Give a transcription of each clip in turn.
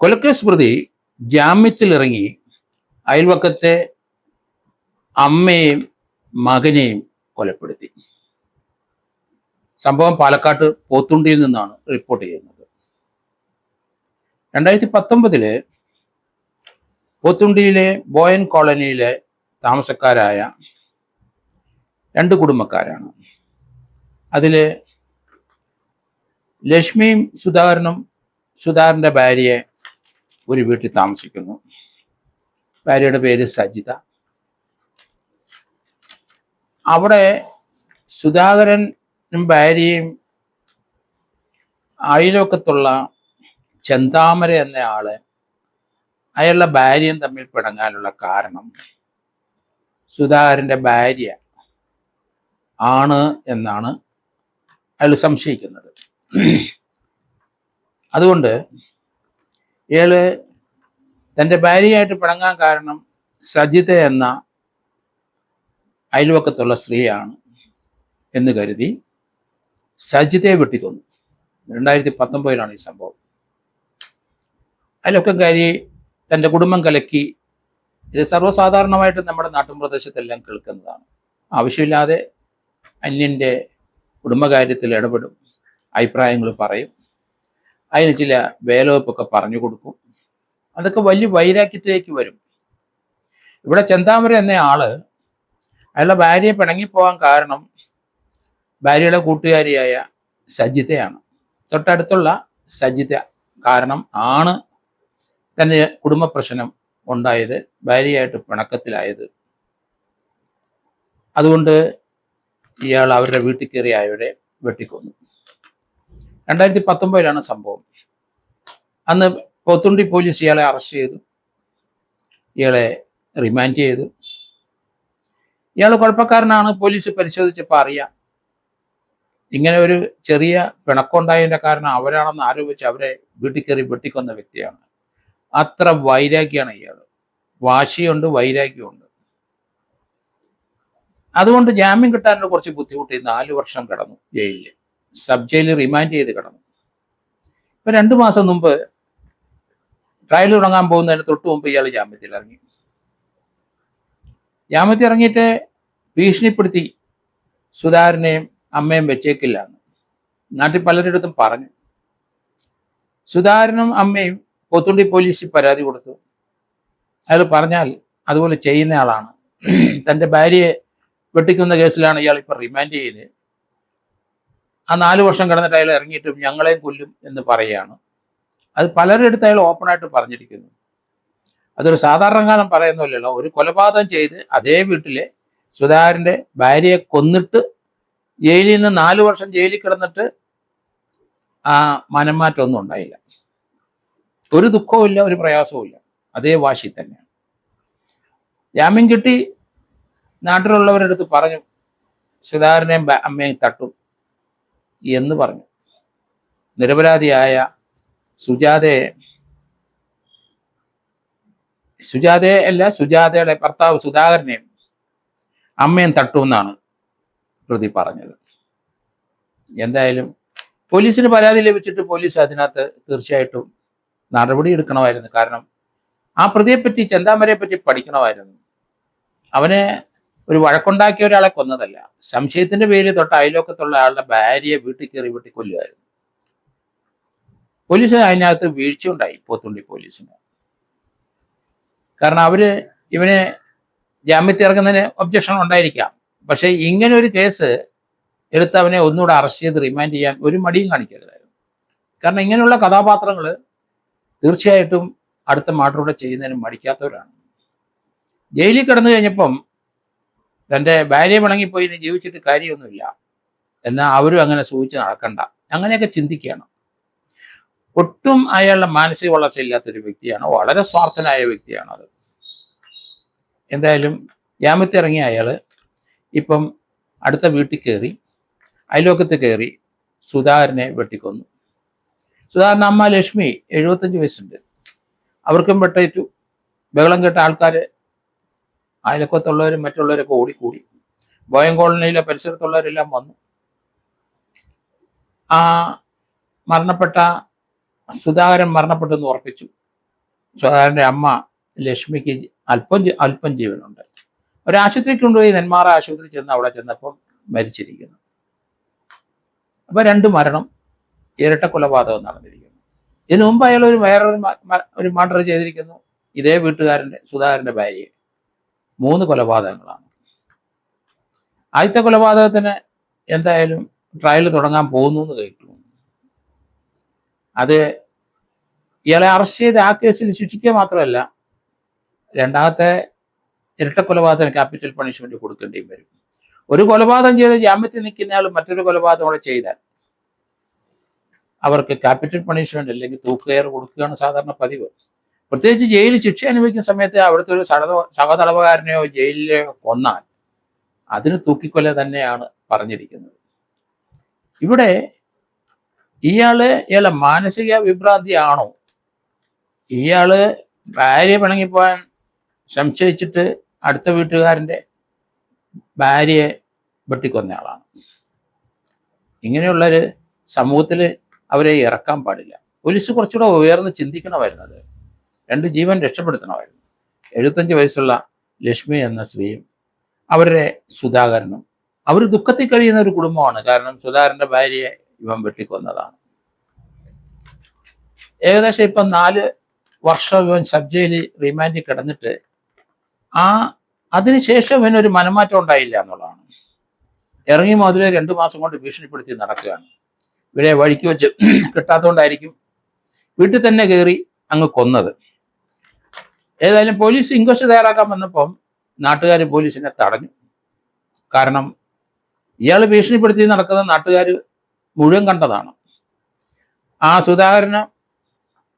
കൊലക്കേസ് പ്രതി ജാമ്യത്തിലിറങ്ങി അയൽവക്കത്തെ അമ്മയെയും മകനെയും കൊലപ്പെടുത്തി. സംഭവം പാലക്കാട്ട് പോത്തുണ്ടിയിൽ നിന്നാണ് റിപ്പോർട്ട് ചെയ്യുന്നത്. 2019 പോത്തുണ്ടിയിലെ ബോയൻ കോളനിയിലെ താമസക്കാരായ 2 കുടുംബക്കാരാണ്. അതിൽ ലക്ഷ്മിയും സുധാകരൻ്റെ ഭാര്യയെ ഒരു വീട്ടിൽ താമസിക്കുന്നു. ഭാര്യയുടെ പേര് സജിത. അവിടെ സുധാകരനും ഭാര്യയും അയൽവക്കത്തുള്ള ചെന്താമര എന്ന ആള് അയാളുടെ ഭാര്യയും തമ്മിൽ പിണങ്ങാനുള്ള കാരണം സുധാകരൻ്റെ ഭാര്യ ആണ് എന്നാണ് അയാൾ സംശയിക്കുന്നത്. അതുകൊണ്ട് ഇയാള് തൻ്റെ ഭാര്യയായിട്ട് പിണങ്ങാൻ കാരണം സജിത എന്ന അയൽവക്കത്തുള്ള സ്ത്രീയാണ് എന്ന് കരുതി സജിതയെ വെട്ടിക്കൊന്നു. 2019 ഈ സംഭവം. അയൽവക്കക്കാരി തൻ്റെ കുടുംബം കലക്കി. ഇത് സർവ്വസാധാരണമായിട്ട് നമ്മുടെ നാട്ടുപ്രദേശത്തെല്ലാം കേൾക്കുന്നതാണ്. ആവശ്യമില്ലാതെ അന്യൻ്റെ കുടുംബകാര്യത്തിൽ ഇടപെടും, അഭിപ്രായങ്ങൾ പറയും, അതിന് ചില വേലവെപ്പൊക്കെ പറഞ്ഞു കൊടുക്കും. അതൊക്കെ വലിയ വൈരാഗ്യത്തിലേക്ക് വരും. ഇവിടെ ചെന്താമര എന്ന ആള് അയാളുടെ ഭാര്യയെ പിണങ്ങിപ്പോകാൻ കാരണം ഭാര്യയുടെ കൂട്ടുകാരിയായ സജിതയാണ്. തൊട്ടടുത്തുള്ള സജിത കാരണം ആണ് തൻ്റെ കുടുംബ പ്രശ്നം ഉണ്ടായത്, ഭാര്യയായിട്ട് പിണക്കത്തിലായത്. അതുകൊണ്ട് ഇയാൾ അവരുടെ വീട്ടിൽ കയറി അവരെ വെട്ടിക്കൊന്നു. 2019 സംഭവം. അന്ന് പോത്തുണ്ടി പോലീസ് ഇയാളെ അറസ്റ്റ് ചെയ്തു, ഇയാളെ റിമാൻഡ് ചെയ്തു. ഇയാൾ കുഴപ്പക്കാരനാണ് പോലീസ് പരിശോധിച്ചപ്പോൾ അറിയാം. ഇങ്ങനെ ഒരു ചെറിയ പിണക്കമുണ്ടായതിൻ്റെ കാരണം അവരാണെന്ന് ആരോപിച്ച് അവരെ വീട്ടിൽ കയറി വെട്ടിക്കൊന്ന വ്യക്തിയാണ്. അത്ര വൈരാഗ്യമാണ് ഇയാൾ. വാശിയുണ്ട്, വൈരാഗ്യമുണ്ട്. അതുകൊണ്ട് ജാമ്യം കിട്ടാനുള്ള കുറച്ച് ബുദ്ധിമുട്ടി 4 വർഷം കിടന്നു ജയിലിൽ. സബ് ജയിലിൽ റിമാൻഡ് ചെയ്ത് കിടന്നു. ഇപ്പം 2 മാസം മുമ്പ് ട്രയൽ തുടങ്ങാൻ പോകുന്നതിന് തൊട്ട് മുമ്പ് ഇയാൾ ജാമ്യത്തിൽ ഇറങ്ങി. ജാമ്യത്തിൽ ഇറങ്ങിയിട്ട് ഭീഷണിപ്പെടുത്തി സുധാകരനെയും അമ്മയും വെച്ചേക്കില്ല എന്ന് നാട്ടിൽ പലരിടത്തും പറഞ്ഞു. സുധാകരനും അമ്മയും പോത്തുണ്ടി പോലീസിൽ പരാതി കൊടുത്തു. അയാൾ പറഞ്ഞാൽ അതുപോലെ ചെയ്യുന്ന ആളാണ്. തൻ്റെ ഭാര്യയെ വെട്ടിക്കുന്ന കേസിലാണ് ഇയാൾ ഇപ്പം റിമാൻഡ് ചെയ്ത്. ആ 4 വർഷം കിടന്നിട്ട് അയാൾ ഇറങ്ങിയിട്ടും ഞങ്ങളെയും കൊല്ലും എന്ന് പറയുകയാണ്. അത് പലരെടുത്ത് അയാൾ ഓപ്പണായിട്ട് പറഞ്ഞിരിക്കുന്നു. അതൊരു സാധാരണക്കാരൻ പറയുന്നില്ലല്ലോ. ഒരു കൊലപാതകം ചെയ്ത് അതേ വീട്ടിലെ സുധാകരൻ്റെ ഭാര്യയെ കൊന്നിട്ട് ജയിലിൽ നിന്ന് 4 വർഷം ജയിലിൽ കിടന്നിട്ട് ആ മനംമാറ്റമൊന്നും ഉണ്ടായില്ല. ഒരു ദുഃഖവും ഇല്ല, ഒരു പ്രയാസവും ഇല്ല. അതേ വാശി തന്നെയാണ്. ജാമ്യം കിട്ടി. നാട്ടിലുള്ളവരെടുത്ത് പറഞ്ഞു സുധാകരനെയും അമ്മയും തട്ടും എന്ന് പറഞ്ഞു. നിരപരാധിയായ സുജാതയുടെ ഭർത്താവ് സുധാകരനെയും അമ്മയും തട്ടുമെന്നാണ് പ്രതി പറഞ്ഞത്. എന്തായാലും പോലീസിന് പരാതി ലഭിച്ചിട്ട് പോലീസ് അതിനകത്ത് തീർച്ചയായിട്ടും നടപടി എടുക്കണമായിരുന്നു. കാരണം ആ പ്രതിയെപ്പറ്റി, ചെന്താമരയെ പറ്റി പഠിക്കണമായിരുന്നു. അവനെ ഒരു വഴക്കുണ്ടാക്കിയ ഒരാളെ കൊന്നതല്ല, സംശയത്തിന്റെ പേര് തൊട്ട് അയൽവക്കത്തുള്ള ആളുടെ ഭാര്യയെ വീട്ടിൽ കയറി വെട്ടിക്കൊല്ലുമായിരുന്നു. പോലീസ് അതിനകത്ത് വീഴ്ചയുണ്ടായി, പോത്തുണ്ടി പോലീസിന്. കാരണം ഇവനെ ജാമ്യത്തിൽ ഇറങ്ങുന്നതിന് ഒബ്ജക്ഷൻ ഉണ്ടായിരിക്കാം. പക്ഷേ ഇങ്ങനെ ഒരു കേസ് എടുത്ത് അവനെ ഒന്നുകൂടെ അറസ്റ്റ് ചെയ്ത് റിമാൻഡ് ചെയ്യാൻ ഒരു മടിയും കാണിക്കരുതായിരുന്നു. കാരണം ഇങ്ങനെയുള്ള കഥാപാത്രങ്ങൾ തീർച്ചയായിട്ടും അടുത്ത മാറ്ററൂടെ ചെയ്യുന്നതിന് മടിക്കാത്തവരാണ്. ജയിലിൽ കിടന്നു കഴിഞ്ഞപ്പം തൻ്റെ ഭാര്യയെ പിണങ്ങിപ്പോയി ഇനി ജീവിച്ചിട്ട് കാര്യമൊന്നുമില്ല എന്നാൽ അവരും അങ്ങനെ സൂചിച്ച് നടക്കണ്ട, അങ്ങനെയൊക്കെ ചിന്തിക്കുകയാണ്. ഒട്ടും അയാളുടെ മാനസിക വളർച്ചയില്ലാത്തൊരു വ്യക്തിയാണ്, വളരെ സ്വാർത്ഥനായ വ്യക്തിയാണ് അത്. എന്തായാലും ജാമ്യത്തിറങ്ങിയ അയാൾ ഇപ്പം അടുത്ത വീട്ടിൽ കയറി, അയൽവക്കത്ത് കയറി സുധാകരനെ വെട്ടിക്കൊന്നു. സുധാകരൻ അമ്മ ലക്ഷ്മി 75 വയസ്സുണ്ട്. അവർക്കും വെട്ടേറ്റു. ബഹളം കേട്ട ആൾക്കാർ, അയൽവക്കത്തുള്ളവരും മറ്റുള്ളവരൊക്കെ ഓടിക്കൂടി. ബോയൻ കോളനിയിലെ പരിസരത്തുള്ളവരെല്ലാം വന്നു. ആ സുധാകരൻ മരണപ്പെട്ടെന്ന് ഉറപ്പിച്ചു. സുധാകരൻ്റെ അമ്മ ലക്ഷ്മിക്ക് അല്പം ജീവനുണ്ട്. ഒരാശുപത്രിക്ക് കൊണ്ടുപോയി, നെന്മാറ ആശുപത്രി ചെന്ന് അവിടെ ചെന്നപ്പം മരിച്ചിരിക്കുന്നു. അപ്പൊ 2 മരണം, ഇരട്ട കൊലപാതകം നടന്നിരിക്കുന്നു. ഇതിനു മുമ്പ് അയാൾ ഒരു മർഡർ ചെയ്തിരിക്കുന്നു, ഇതേ സുധാകരന്റെ ഭാര്യയെ. 3 കൊലപാതകങ്ങളാണ്. ആദ്യത്തെ കൊലപാതകത്തിന് എന്തായാലും ട്രയൽ തുടങ്ങാൻ പോകുന്നു എന്ന് കേട്ടു. അത് ഇയാളെ അറസ്റ്റ് ചെയ്ത് ആ കേസിൽ ശിക്ഷിക്കുക മാത്രമല്ല, രണ്ടാമത്തെ ഇരട്ട കൊലപാതകത്തിന് ക്യാപിറ്റൽ പണിഷ്മെന്റ് കൊടുക്കേണ്ടിയും വരും. ഒരു കൊലപാതകം ചെയ്ത് ജാമ്യത്തിൽ നിൽക്കുന്നയാൾ മറ്റൊരു കൊലപാതകം കൂടെ ചെയ്താൽ അവർക്ക് ക്യാപിറ്റൽ പണിഷ്മെന്റ് അല്ലെങ്കിൽ തൂക്കുകയർ കൊടുക്കുകയാണ് സാധാരണ പതിവ്. പ്രത്യേകിച്ച് ജയിലിൽ ശിക്ഷ അനുഭവിക്കുന്ന സമയത്ത് അവിടുത്തെ ഒരു സഹതടവുകാരനെയോ ജയിലിലെയോ കൊന്നാൽ അതിന് തൂക്കിക്കൊല തന്നെയാണ് പറഞ്ഞിരിക്കുന്നത്. ഇവിടെ ഇയാളെ മാനസിക വിഭ്രാന്തിയാണോ, ഇയാള് ഭാര്യ പിണങ്ങിപ്പോയാൻ സംശയിച്ചിട്ട് അടുത്ത വീട്ടുകാരൻ്റെ ഭാര്യയെ വെട്ടിക്കൊന്നയാളാണ്. ഇങ്ങനെയുള്ളൊരു സമൂഹത്തിൽ അവരെ ഇറക്കാൻ പാടില്ല. പോലീസ് കുറച്ചുകൂടെ ഉയർന്ന് ചിന്തിക്കണമായിരുന്നത്. 2 ജീവൻ രക്ഷപ്പെടുത്തണമായിരുന്നു. 75 വയസ്സുള്ള ലക്ഷ്മി എന്ന സ്ത്രീയും അവരുടെ സുധാകരനും. അവർ ദുഃഖത്തിൽ കഴിയുന്ന ഒരു കുടുംബമാണ്. കാരണം സുധാകരന്റെ ഭാര്യയെ ഇവൻ വെട്ടിക്കൊന്നതാണ്. ഏകദേശം ഇപ്പം 4 വർഷം ഇവൻ സബ് ജയിലിൽ റിമാൻഡിൽ കിടന്നിട്ട് അതിനുശേഷം ഇവനൊരു മനംമാറ്റം ഉണ്ടായില്ല എന്നുള്ളതാണ്. ഇറങ്ങി മുതലേ 2 മാസം കൊണ്ട് ഭീഷണിപ്പെടുത്തി നടക്കുകയാണ്. ഇവരെ വഴിക്ക് വെച്ച് കിട്ടാത്തതുകൊണ്ടായിരിക്കും വീട്ടിൽ തന്നെ കയറി അങ്ങ് കൊന്നത്. ഏതായാലും പോലീസ് ഇൻക്വസ്റ്റ് തയ്യാറാക്കാൻ വന്നപ്പം നാട്ടുകാർ പോലീസിനെ തടഞ്ഞു. കാരണം ഇയാൾ ഭീഷണിപ്പെടുത്തി നടക്കുന്ന നാട്ടുകാർ മുഴുവൻ കണ്ടതാണ്. ആ സുധാകരന്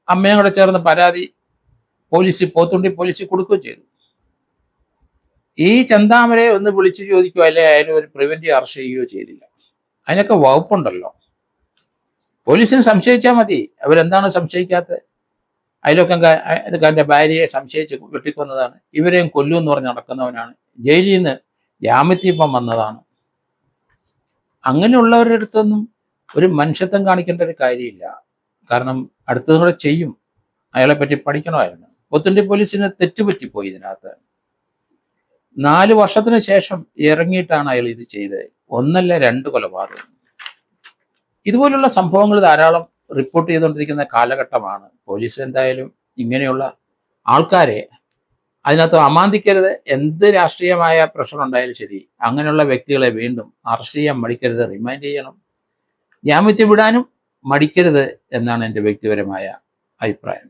അമ്മയും കൂടെ ചേർന്ന് പരാതി പോത്തുണ്ടി പോലീസിൽ കൊടുക്കുകയും ചെയ്തു. ഈ ചന്താമരയെ ഒന്ന് വിളിച്ചു ചോദിക്കുകയോ അല്ലെ അതിന് ഒരു പ്രിവെന്റീവ് അറസ്റ്റ് ചെയ്യുകയോ ചെയ്തില്ല. അതിനൊക്കെ വകുപ്പുണ്ടല്ലോ. പോലീസിന് സംശയിച്ചാൽ മതി. അവരെന്താണ് സംശയിക്കാത്തത്? അതിലൊക്കെ ഭാര്യയെ സംശയിച്ച് വെട്ടിക്കൊന്നതാണ്. ഇവരെയും കൊല്ലുമെന്ന് പറഞ്ഞ് നടക്കുന്നവനാണ്. ജയിലിൽ നിന്ന് ജാമ്യത്തിപ്പം വന്നതാണ്. അങ്ങനെയുള്ളവരുടെ അടുത്തൊന്നും ഒരു മനുഷ്യത്വം കാണിക്കേണ്ട ഒരു കാര്യമില്ല. കാരണം അടുത്തതും കൂടെ ചെയ്യും. അയാളെ പറ്റി പഠിക്കണമായിരുന്നു. പോത്തുണ്ടി പോലീസിന് തെറ്റുപറ്റിപ്പോയി ഇതിനകത്ത്. 4 വർഷത്തിന് ശേഷം ഇറങ്ങിയിട്ടാണ് അയാൾ ഇത് ചെയ്തത്. 1 അല്ല 2 കൊലപാതകം. ഇതുപോലുള്ള സംഭവങ്ങൾ ധാരാളം റിപ്പോർട്ട് ചെയ്തുകൊണ്ടിരിക്കുന്ന കാലഘട്ടമാണ്. പോലീസ് എന്തായാലും ഇങ്ങനെയുള്ള ആൾക്കാരെ അതിനകത്ത് അമാന്തിക്കരുത്. എന്ത് രാഷ്ട്രീയമായ പ്രശ്നം ഉണ്ടായാലും ശരി, അങ്ങനെയുള്ള വ്യക്തികളെ വീണ്ടും അറസ്റ്റ് ചെയ്യാൻ മടിക്കരുത്, റിമാൻഡ് ചെയ്യണം. ജാമ്യത്തിൽ വിടാനും മടിക്കരുത് എന്നാണ് എൻ്റെ വ്യക്തിപരമായ അഭിപ്രായം.